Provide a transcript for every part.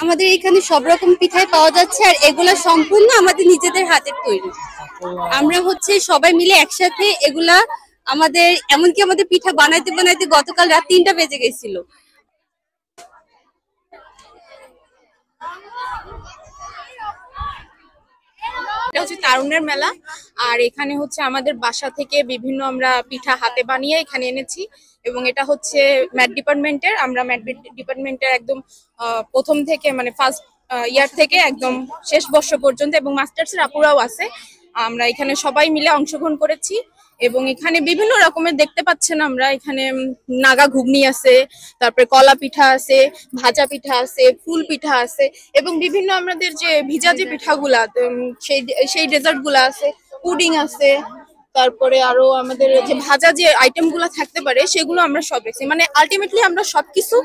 আমাদের এখানে সব রকম পিঠাই পাওয়া যাচ্ছে, আর এগুলা সম্পূর্ণ আমাদের নিজেদের হাতের তৈরি। আমরা সবাই মিলে একসাথে এগুলা আমাদের, এমনকি আমাদের পিঠা বানাইতে বানাইতে গতকাল রাত 3টা বেজে গেছিল। এটা হচ্ছে তারুণ্যের মেলা। আর এখানে আমাদের বাসা থেকে বিভিন্ন আমরা পিঠা হাতে বানিয়ে এখানে এনেছি, এবং এটা হচ্ছে ম্যাথ ডিপার্টমেন্টের। আমরা ম্যাথ ডিপার্টমেন্টের একদম প্রথম থেকে মানে ফার্স্ট ইয়ার থেকে একদম শেষ বর্ষ পর্যন্ত, এবং মাস্টার্সের আপুরাও আছে। আমরা এখানে সবাই মিলে অংশগ্রহণ করেছি, এবং এখানে বিভিন্ন রকমের দেখতে পাচ্ছেন আমরা এখানে নাগা ঘুগনি আছে, তারপরে কলা পিঠা আছে, ভাজা পিঠা আছে, ফুল পিঠা আছে, এবং বিভিন্ন আমাদের যে ভিজা যে পিঠাগুলা সেই সেই ডেজার্ট গুলা আছে, পুডিং আছে, তারপরে আরো আমাদের যে ভাজা যে আইটেম গুলা থাকতে পারে সেগুলো আমরা সব রেখেছি। মানে আলটিমেটলি আমরা সবকিছু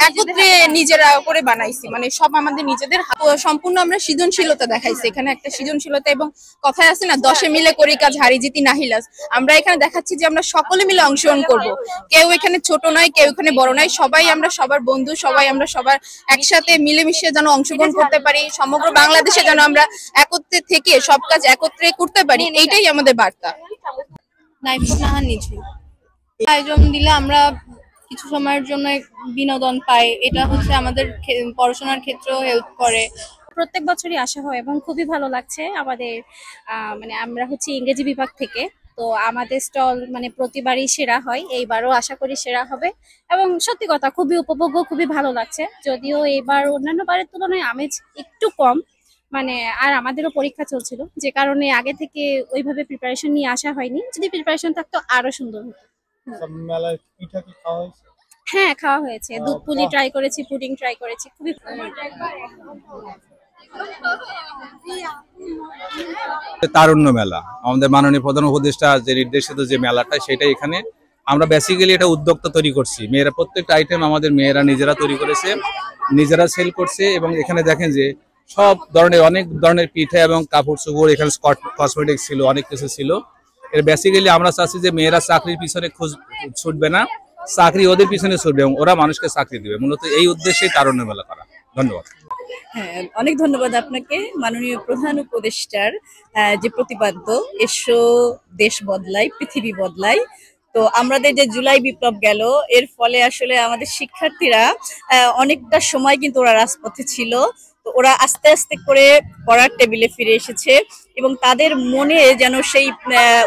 একত্রে নিজেরা করে বানাইছি, মানে সব আমাদের নিজেদের সম্পূর্ণ আমরা সৃজনশীলতা দেখাইছি। এখানে একটা সৃজনশীলতা, এবং কথায় আছে না, 10 মিলে করি কাজ হারি জিতি নাহিলাস। আমরা এখানে দেখাচ্ছি যে আমরা সকলে মিলে অংশগ্রহণ করব। কেউ এখানে ছোট নয়, কেউ এখানে বড় নয়, সবাই আমরা সবার বন্ধু, সবাই আমরা সবার একসাথে মিলেমিশে যেন অংশগ্রহণ করতে পারি, সমগ্র বাংলাদেশে যেন আমরা একত্রে থেকে সব কাজ একত্রে করতে পারি, এইটাই আমাদের বার্তা। আয়োজন দিলে আমরা কিছু সময়ের জন্য বিনোদন পাই, এটা আমাদের পড়াশোনার ক্ষেত্রেও হেল্প করে। প্রত্যেক বছরই আসা হয় এবং খুবই ভালো লাগছে আমাদের। মানে আমরা ইংরেজি বিভাগ থেকে, তো আমাদের স্টল মানে প্রতিবারই সেরা হয়, এইবারও আশা করি সেরা হবে। এবং সত্যি কথা খুবই উপভোগ্য, খুবই ভালো লাগছে। যদিও এবার অন্যান্য বারের তুলনায় আমেজ একটু কম, মানে আর আমাদেরও পরীক্ষা চলছিল, যে কারণে আগে থেকে ওইভাবে প্রিপারেশন নিয়ে আসা হয়নি। যদি প্রিপারেশন থাকতো আরো সুন্দর হতো। হ্যাঁ, খাওয়া হয়েছে। দুধ পুলি ট্রাই করেছি, পুডিং ট্রাই করেছি, খুবই তারুণ্য মেলা আমাদের মাননীয় প্রধান উপদেষ্টা যে নির্দেশিত যে মেলাটা, সেটা এখানে আমরা বেসিক্যালি এটা উদ্যোক্তা তৈরি করছি। মেয়েরা প্রত্যেকটা আইটেম আমাদের মেয়েরা নিজেরা তৈরি করেছে, নিজেরা সেল করছে। এবং এখানে দেখেন যে সব ধরনের অনেক ধরনের পিঠা এবং কাপড় চোপড়, এখানে কসমেটিক্স ছিল, অনেক কিছু ছিল। এর বেসিক্যালি আমরা চাচ্ছি যে মেয়েরা চাকরির পিছনে ছুটবে না, চাকরি ওদের পিছনে ছুটবে এবং ওরা মানুষকে চাকরি দেবে। মূলত এই উদ্দেশ্যেই তারুণ্য মেলা করা। ধন্যবাদ। হ্যাঁ, অনেক ধন্যবাদ আপনাকে মাননীয় প্রধান উপদেষ্টার যে প্রতিপাদ্য এসো দেশ বদলাই পৃথিবী বদলাই। তো আমাদের যে জুলাই বিপ্লব গেল, এর ফলে আসলে আমাদের শিক্ষার্থীরা অনেকটা সময় কিন্তু ওরা রাজপথে ছিল। তো ওরা আস্তে আস্তে করে পড়ার টেবিলে ফিরে এসেছে, এবং তাদের মনে যেন সেই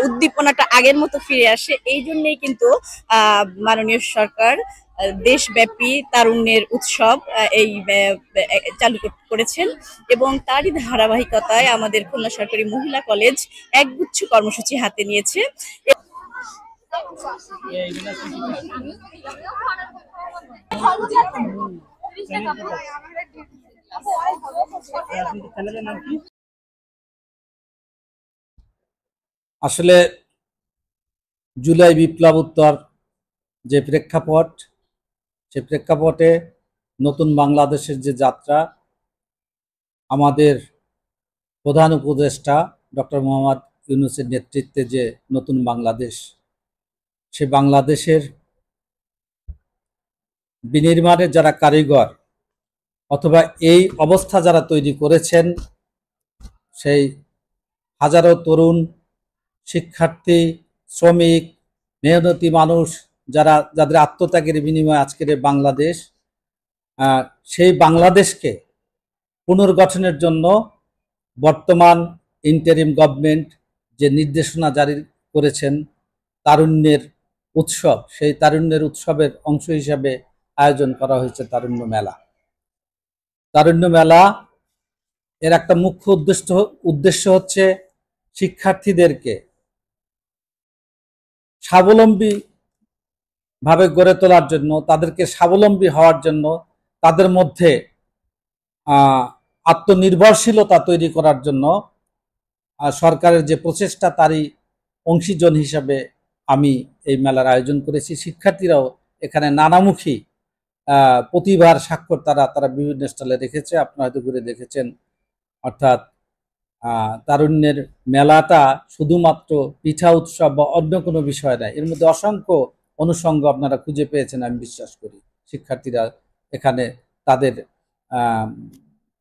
উদ্দীপনাটা আগের মতো ফিরে আসে। এই জন্যই কিন্তু মাননীয় সরকার দেশব্যাপী তারুণ্যের উৎসব এই চালু করেছেন, এবং তারই ধারাবাহিকতায় আমাদের খুলনা সরকারি মহিলা কলেজ একগুচ্ছ কর্মসূচি হাতে নিয়েছে। আসলে জুলাই বিপ্লবোত্তর যে প্রেক্ষাপট, সে প্রেক্ষাপটে নতুন বাংলাদেশের যে যাত্রা, আমাদের প্রধান উপদেষ্টা ডক্টর মোহাম্মদ ইউনূসের নেতৃত্বে যে নতুন বাংলাদেশ, সে বাংলাদেশের বিনির্মাণের যারা কারিগর অথবা এই অবস্থা যারা তৈরি করেছেন, সেই হাজারো তরুণ, শিক্ষার্থী, শ্রমিক, মেহনতি মানুষ, যাদের আত্মত্যাগের বিনিময়ে আজকের বাংলাদেশ, সেই বাংলাদেশকে পুনর্গঠনের জন্য বর্তমান ইন্টারিম গভর্নমেন্ট যে নির্দেশনা জারি করেছেন তারুণ্যের উৎসব, সেই তারুণ্যের উৎসবের অংশ হিসাবে আয়োজন করা হয়েছে তারুণ্য মেলা। তারুণ্য মেলা এর একটা মুখ্য উদ্দেশ্য হচ্ছে শিক্ষার্থীদেরকে স্বাবলম্বী ভাবে গড়ে তোলার জন্য, তাদেরকে স্বাবলম্বী হওয়ার জন্য, তাদের মধ্যে আত্মনির্ভরশীলতা তৈরি করার জন্য সরকারের যে প্রচেষ্টা, তারই অংশীজন হিসাবে আমি এই মেলার আয়োজন করেছি। শিক্ষার্থীরাও এখানে নানামুখী প্রতিভার স্বাক্ষর তারা বিভিন্ন স্টলে রেখেছে, আপনারা হয়তো ঘুরে দেখেছেন। অর্থাৎ তারুণ্যের মেলাটা শুধুমাত্র পিঠা উৎসব বা অন্য কোনো বিষয় নয়, এর মধ্যে অসংখ্য অনুষঙ্গ আপনারা খুঁজে পেয়েছেন আমি বিশ্বাস করি। শিক্ষার্থীরা এখানে তাদের আহ,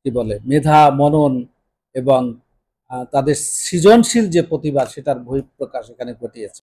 কি বলে মেধা মনন এবং তাদের সৃজনশীল যে প্রতিভা সেটার বহিঃপ্রকাশ এখানে ঘটিয়েছে।